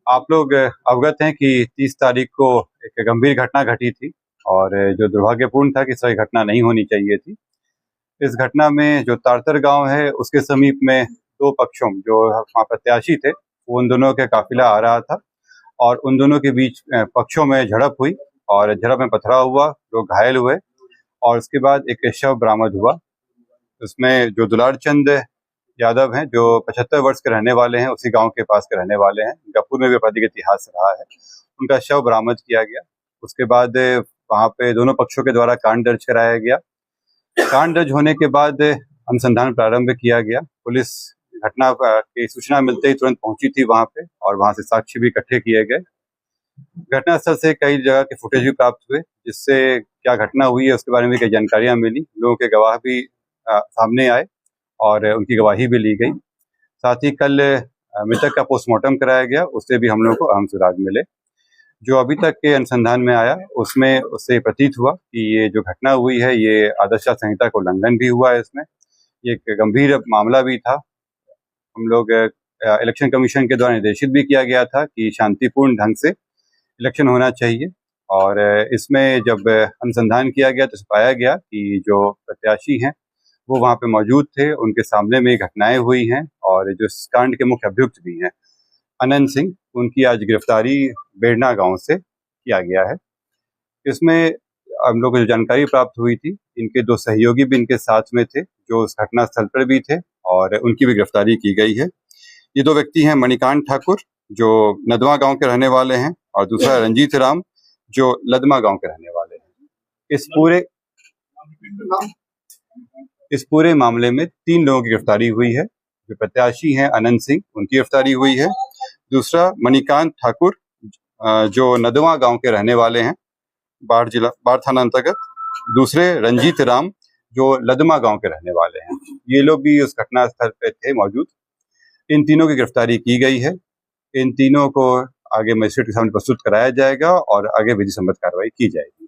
आप लोग अवगत हैं कि 30 तारीख को एक गंभीर घटना घटी थी और जो दुर्भाग्यपूर्ण था कि सही घटना नहीं होनी चाहिए थी। इस घटना में जो तारतर गांव है उसके समीप में दो पक्षों जो वहाँ प्रत्याशी थे, वो उन दोनों का काफिला आ रहा था और उन दोनों के बीच पक्षों में झड़प हुई और झड़प में पथराव हुआ, लोग घायल हुए और उसके बाद एक शव बरामद हुआ। उसमें जो दुलार चंद यादव हैं, जो 75 वर्ष के रहने वाले हैं, उसी गांव के पास के रहने वाले हैं, गफूर में भी आपराधिक इतिहास रहा है, उनका शव बरामद किया गया। उसके बाद वहां पे दोनों पक्षों के द्वारा कांड दर्ज कराया गया। कांड दर्ज होने के बाद अनुसंधान प्रारंभ किया गया। पुलिस घटना की सूचना मिलते ही तुरंत पहुंची थी वहां पे और वहां से साक्ष्य भी इकट्ठे किए गए। घटनास्थल से कई जगह के फुटेज भी प्राप्त हुए, जिससे क्या घटना हुई है उसके बारे में कई जानकारियां मिली। लोगों के गवाह भी सामने आए और उनकी गवाही भी ली गई। साथ ही कल मृतक का पोस्टमार्टम कराया गया, उससे भी हम लोगों को अहम सुराग मिले। जो अभी तक के अनुसंधान में आया उसमें उससे प्रतीत हुआ कि ये जो घटना हुई है ये आदर्श आचार संहिता का उल्लंघन भी हुआ है। इसमें ये एक गंभीर मामला भी था। हम लोग इलेक्शन कमीशन के द्वारा निर्देशित भी किया गया था कि शांतिपूर्ण ढंग से इलेक्शन होना चाहिए और इसमें जब अनुसंधान किया गया तो पाया गया कि जो प्रत्याशी हैं वो वहाँ पे मौजूद थे, उनके सामने में घटनाएं हुई हैं और जो इस कांड के मुख्य अभियुक्त भी हैं अनंत सिंह, उनकी आज गिरफ्तारी बेड़ना गांव से किया गया है। इसमें हम लोग को जो जानकारी प्राप्त हुई थी, इनके दो सहयोगी भी इनके साथ में थे जो उस घटना स्थल पर भी थे और उनकी भी गिरफ्तारी की गई है। ये दो व्यक्ति हैं मणिकांत ठाकुर जो नदवा गांव के रहने वाले हैं और दूसरा रंजीत राम जो लदमा गांव के रहने वाले हैं। इस पूरे मामले में 3 लोगों की गिरफ्तारी हुई है। जो प्रत्याशी हैं अनंत सिंह, उनकी गिरफ्तारी हुई है। दूसरा मणिकांत ठाकुर जो नदवा गांव के रहने वाले हैं, बाढ़ थाना अंतर्गत। दूसरे रंजीत राम जो लदमा गांव के रहने वाले हैं। ये लोग भी उस घटना स्थल पे थे मौजूद। इन तीनों की गिरफ्तारी की गई है। इन तीनों को आगे मजिस्ट्रेट के सामने प्रस्तुत कराया जाएगा और आगे विधि सम्मत कार्रवाई की जाएगी।